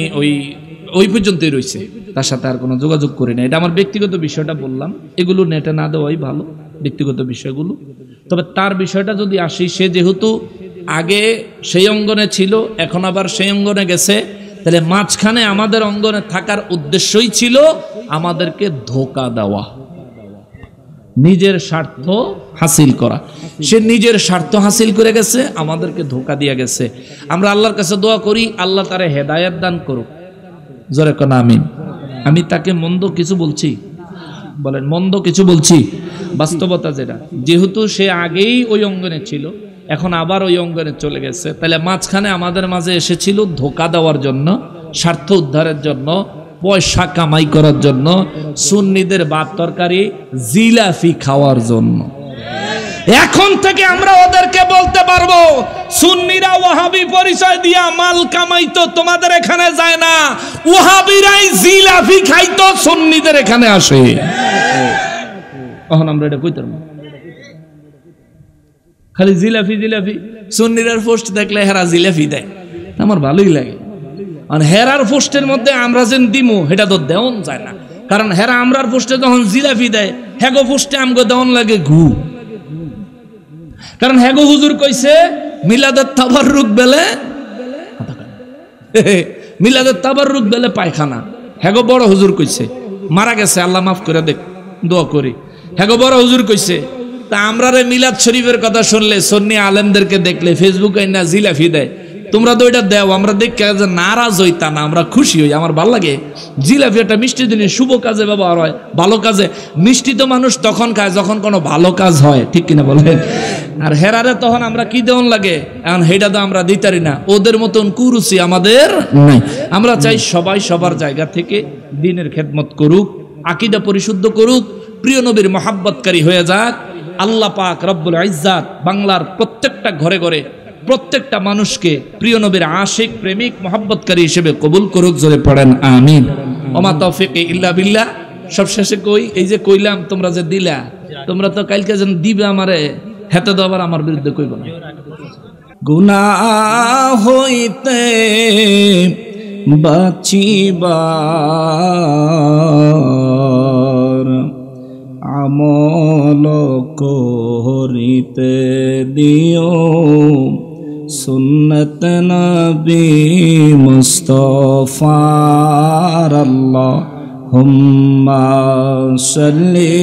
A: ওই পর্যন্তই রয়েছে, তার সাথে আর কোনো যোগাযোগ করি না। এটা আমার ব্যক্তিগত বিষয়টা বললাম, এগুলো নেটে না দেওয়াই ভালো, ব্যক্তিগত বিষয়গুলো। তবে তার বিষয়টা যদি আসি, সে যেহেতু আগে সেই অঙ্গনে ছিল, এখন আবার সেই অঙ্গনে গেছে, তাহলে মাঝখানে আমাদের অঙ্গনে থাকার উদ্দেশ্যই ছিল আমাদেরকে ধোঁকা দেওয়া, নিজের স্বার্থ হাসিল করা। সে নিজের স্বার্থ হাসিল করে গেছে, আমাদেরকে ধোঁকা দিয়ে গেছে। আমরা আল্লাহর কাছে দোয়া করি আল্লাহ তারে হেদায়েত দান করুক। জোরে কোন আমিন। আমি তাকে মন্দ কিছু বলছি? বলেন মন্দ কিছু বলছি? বাস্তবতা যেটা, যেহেতু সে আগেই ওই অঙ্গনে ছিল, এখন আবার ওই অঙ্গনে চলে গেছে, তাহলে মাঝখানে আমাদের মাঝে এসেছিল ধোঁকা দেওয়ার জন্য, স্বার্থ উদ্ধারের জন্য, পয়সা কামাই করার জন্য, সুন্নিদের ভাত তরকারি জিলাফি খাওয়ার জন্য। এখন থেকে আমরা ওদেরকে বলতে পারবো সুন্নিরা ওয়াহাবি পরিচয় দিয়া মাল কামাইতো, তোমাদের এখানে যায় না। ওয়াহাবিরাই জিলাফি খাইতো, সুন্নিদের এখানে আসে। এখন আমরা এটা কইতে পারবো, খালি জিলাফি জিলাফি। সুন্নিরার পোস্ট দেখলে হেরা জিলাফি দেয়, আমার ভালোই লাগে। আর হেরার পোস্টের মধ্যে আমরা যেন দিমু সেটা তো দেওয়ান যায় না, কারণ হেরা আমরার পোস্টে যখন জিলাফি দেয়, হেগো পোস্টে আমগো দেওয়ান লাগে ঘু। কারণ হেগো হুজুর কইছে মিলাদের তাবাররুক বেলে, মিলাদের তাবাররুক বেলে পায়খানা। হেগো বড় হুজুর কইছে, মারা গেছে আল্লাহ মাফ করে দেখ, দোয়া করি। হেগো বড় হুজুর কইছে। তা আমরা রে মিলাদ শরীফের কথা শুনলে, সুন্নি আলেমদেরকে দেখলে ফেসবুকে না জিলাফি দেয়, তোমরা তো এটা দেও, আমরা দেখে নারাজ হই তা না, আমরা খুশি হই, আমার ভালো লাগে। জিলাপি একটা মিষ্টি জিনিস, শুভ কাজে ব্যবহার হয়, ভালো কাজে। মিষ্টি তো মানুষ তখন খায় যখন কোনো ভালো কাজ হয়, ঠিক কিনা বলেন? আর হেরারে তখন আমরা কি দেওয়ান লাগে, এখন হেটা তো আমরা দিতারি না। ওদের মতন কুরুচি আমাদের নাই। আমরা চাই সবাই সবার জায়গা থেকে দ্বীনের খেদমত করুক, আকীদা পরিশুদ্ধ করুক, প্রিয় নবীর মহাব্বতকারী হয়ে যাক। আল্লাহ পাক রব্বুল ইজ্জাত বাংলার প্রত্যেকটা ঘরে ঘরে প্রত্যেকটা মানুষকে প্রিয় নবীর আশিক প্রেমিক মহাব্বতকারী হিসেবে কবুল করুক। জোরে পড়েন আমিন। ওমা তৌফিক ইল্লা বিল্লাহ। সবশেষে কই, এই যে কইলাম তোমরা যে দিলা, তোমরা তো কালকে যেন দিবে আমারে, হেতে তো আবার আমার বিরুদ্ধে কইব না। গুনাহ হইতে বাঁচিবার আমল করিতে দিও, সুন্নত নবী মুস্তাফার আল্লাহুম্মা সাল্লি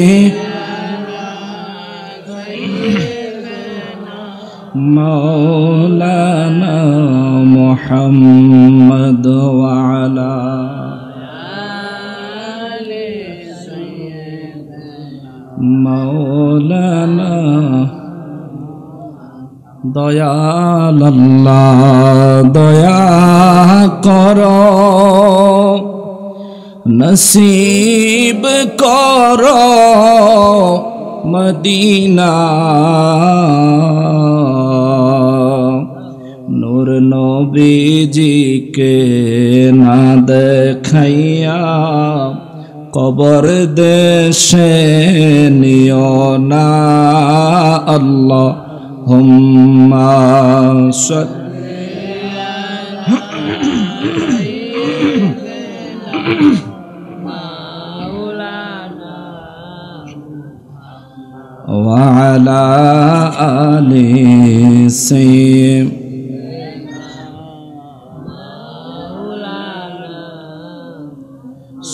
A: মাওলানা মুহাম্মদ ওয়া আলা মাওলানা দয়াল আল্লাহ দয়া করো নসিব করো মদিনা নূর নবীজিকে না দেখাইয়া কবর দেশে নিও না আল্লাহ হুম্মা وعلى آل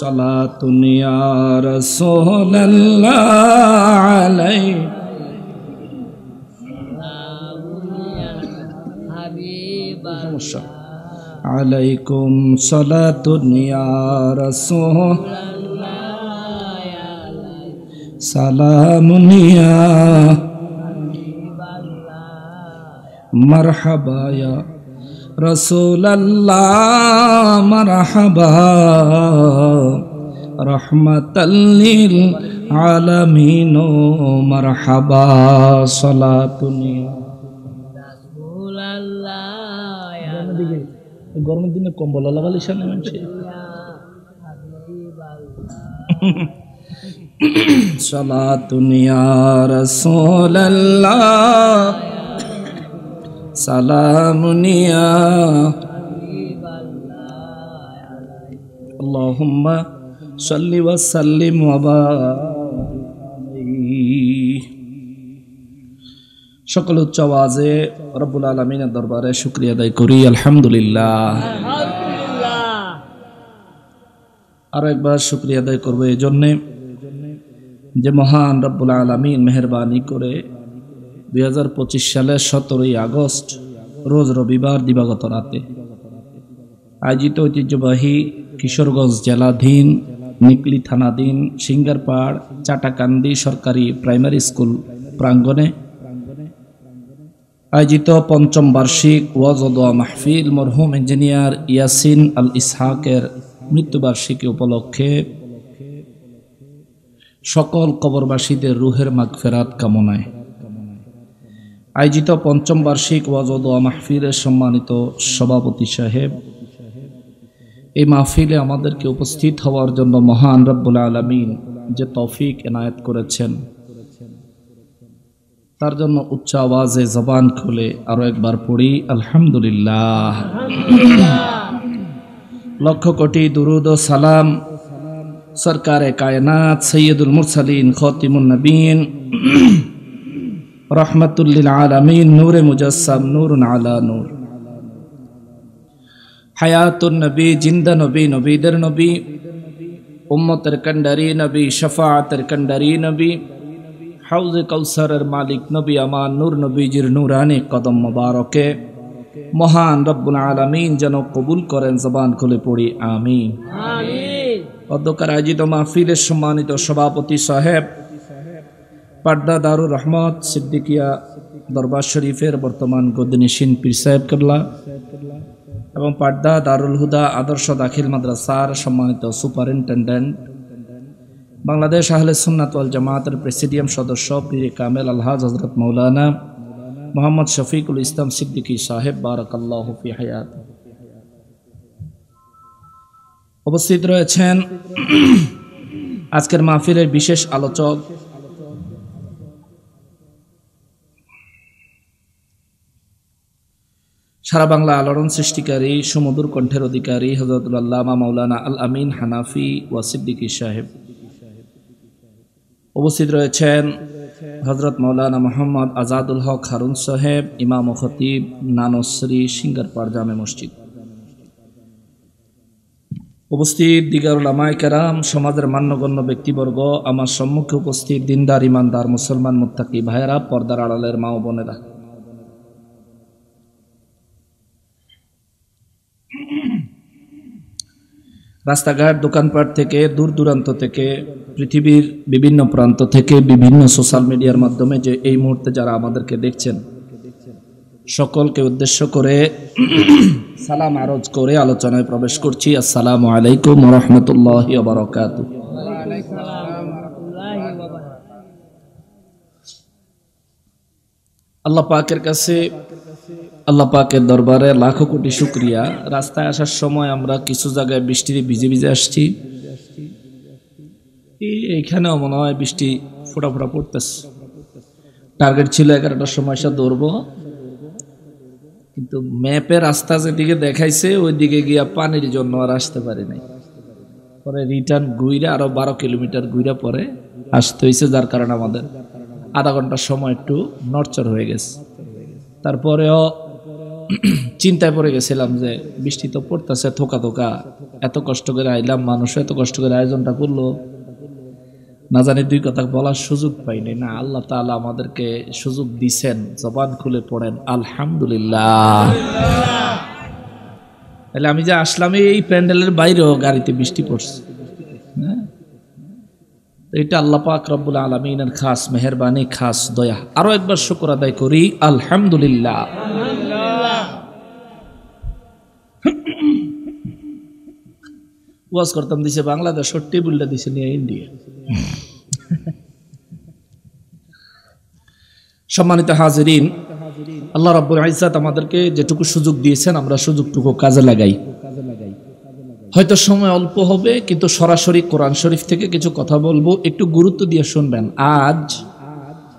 A: صلاة يا رسول الله عليه عليكم صلاة يا رسول سلام يا مرحبا يا رسول الله مرحبا رحمة للعالمين مرحبا صلاة يا رسول الله গরমের দিনে কম্বল লাগালে সামনে মানুষ সালাতুন ইয়া রাসূলুল্লাহ সালামুন ইয়া আল্লাহুম্মা সাল্লি ওয়া সাল্লিম ওয়া বারিক। সকল উচ্চ আওয়াজে রব্বুল আলামিনের দরবারে শুকরিয়া আদায় করি আলহামদুলিল্লাহ। আরো একবার শুকরিয়া আদায় করবো এই জন্যে যে মহান রব্বুল আলামিন মেহেরবানি করে 2025 সালের 17ই আগস্ট রোজ রবিবার দিবাগত রাতে আয়োজিত ঐতিহ্যবাহী কিশোরগঞ্জ জেলাধীন নিকলি থানাধীন সিঙ্গারপাড় চাটাকান্দি সরকারি প্রাইমারি স্কুল প্রাঙ্গণে আয়োজিত পঞ্চম বার্ষিক ওয়াজ ও দোয়া মাহফিল মরহুম ইঞ্জিনিয়ার ইয়াসিন আল ইসহাকের মৃত্যুবার্ষিকী উপলক্ষে সকল কবরবাসীদের রুহের মাগফিরাত কামনায় আয়োজিত পঞ্চম বার্ষিক ওয়াজ ও দোয়া মাহফিলের সম্মানিত সভাপতি সাহেব, এই মাহফিলে আমাদেরকে উপস্থিত হওয়ার জন্য মহান রব্বুল আলামিন যে তৌফিক এনায়েত করেছেন তার জন্য উচ্চ আওয়াজে জবান খুলে আরো একবার পড়ি আলহামদুলিল্লাহ। লক্ষ কোটি দুরুদ ও সালাম সরকারে কায়নাত সৈয়দুল মুরসালিন খতিমুন নবীন রহমাতুল লিল আলামিন নূরে মুজাসসাম নূরুন আলা নূর হায়াতুন নবী জিন্দা নবী নবীদের নবী উম্মতের কান্ডারি নবী শাফাআতের কান্ডারি নবী হাউজে কাউসারের মালিক নবী আমার নূর নবীজির নূরানি কদম মোবারকে মহান রব্বুল আলামিন যেন কবুল করেন। জবান খুলে পড়ি আমিন। অধ্যকার আয়োজিত মাহফিলের সম্মানিত সভাপতি সাহেব, পাড্ডা দারুর রহমত সিদ্দিকিয়া দরবার শরীফের বর্তমান গদিনিশিন পীর সাহেব কেবলা এবং পাড্ডা দারুল হুদা আদর্শ দাখিল মাদ্রাসার সম্মানিত সুপারিনটেন্ডেন্ট, বাংলাদেশ আহলে সুন্নাত ওয়াল জামাতের প্রেসিডিয়াম সদস্য পীর কামেল আলহাজ হযরত মাওলানা মোহাম্মদ শফিকুল ইসলাম সিদ্দিকী সাহেব বারাকাল্লাহু ফি হায়াত, উপস্থিত রয়েছেন আজকের মাহফিলের বিশেষ আলোচক সারা বাংলা আলোড়ন সৃষ্টিকারী সুমধুর কণ্ঠের অধিকারী হযরতুল আল্লামা মাওলানা আল আমিন হানাফি ওয়া সিদ্দিকী সাহেব, উপস্থিত রয়েছেন হযরত মাওলানা মোহাম্মদ আজাদুল হক হারুন সাহেব, ইমাম ও খতিব নানশ্রী সিঙ্গারপাড় জামে মসজিদ, উপস্থিত দিগার উলামায়ে কেরাম, সমাজের মান্যগণ্য ব্যক্তিবর্গ, আমার সম্মুখে উপস্থিত দিনদার ইমানদার মুসলমান মুত্তাকি ভাইয়েরা, পর্দার আড়ালের মা ও বোনেরা, রাস্তাঘাট দোকানপাট থেকে দূর দূরান্ত থেকে পৃথিবীর বিভিন্ন প্রান্ত থেকে বিভিন্ন সোশ্যাল মিডিয়ার মাধ্যমে যে এই মুহূর্তে যারা আমাদেরকে দেখছেন, সকলকে উদ্দেশ্য করে সালাম আরজ করে আলোচনায় প্রবেশ করছি। আসসালামু আলাইকুম ওয়া রাহমাতুল্লাহি ওয়া বারাকাতুহু। আল্লাহ পাকের কাছে, আল্লাহ পাকের দরবারে লাখো কোটি শুকরিয়া। রাস্তায় আসার সময় আমরা কিছু জায়গায় বৃষ্টিতে ভিজে ভিজে আসছি। এইখানেও মনে হয় বৃষ্টি ফোঁটা ফোঁটা পড়তেছে। টার্গেট ছিল 11টার সময় এসে দৌড়বো, কিন্তু ম্যাপে রাস্তা যেদিকে দেখাইছে ওই দিকে গিয়া পানির জন্য আর আসতে পারি নাই। পরে রিটার্ন ঘুরে আরো 12 কিলোমিটার ঘুরে পরে আসতে হয়েছে, যার কারণে আমাদের আধা ঘন্টার সময় একটু নড়চড় হয়ে গেছে। তারপরেও চিন্তায় পড়ে গেছিলাম যে বৃষ্টি তো পড়তেছে থোকা থোকা, এত কষ্ট করে আইলাম, মানুষ এত কষ্ট করে আয়োজনটা করলো, না জানি দুই কথা বলার সুযোগ পাইনি। না, আল্লাহ তাআলা আমাদেরকে সুযোগ দিছেন, জবান খুলে পড়েন আলহামদুলিল্লাহ। তাহলে আমি যে আসলাম এই প্যান্ডেলের বাইরেও গাড়িতে বৃষ্টি পড়ছে, এটা আল্লাহ পাক রব্বুল আলামিনের খাস মেহেরবানি, খাস দয়া। আরো একবার শুকর আদায় করি আলহামদুলিল্লাহ। ওয়াজ করতাম দিছে বাংলাদেশ, টেবিলটা দিছে নিয়ে ইন্ডিয়া। সম্মানিত হাজিরিন, আল্লাহ রাব্বুল ইজ্জাত আমাদেরকে যেটুকু সুযোগ দিয়েছেন আমরা সুযোগটুকু কাজে লাগাই। হয়তো সময় অল্প হবে, কিন্তু সরাসরি কোরআন শরীফ থেকে কিছু কথা বলবো, একটু গুরুত্ব দিয়ে শুনবেন। আজ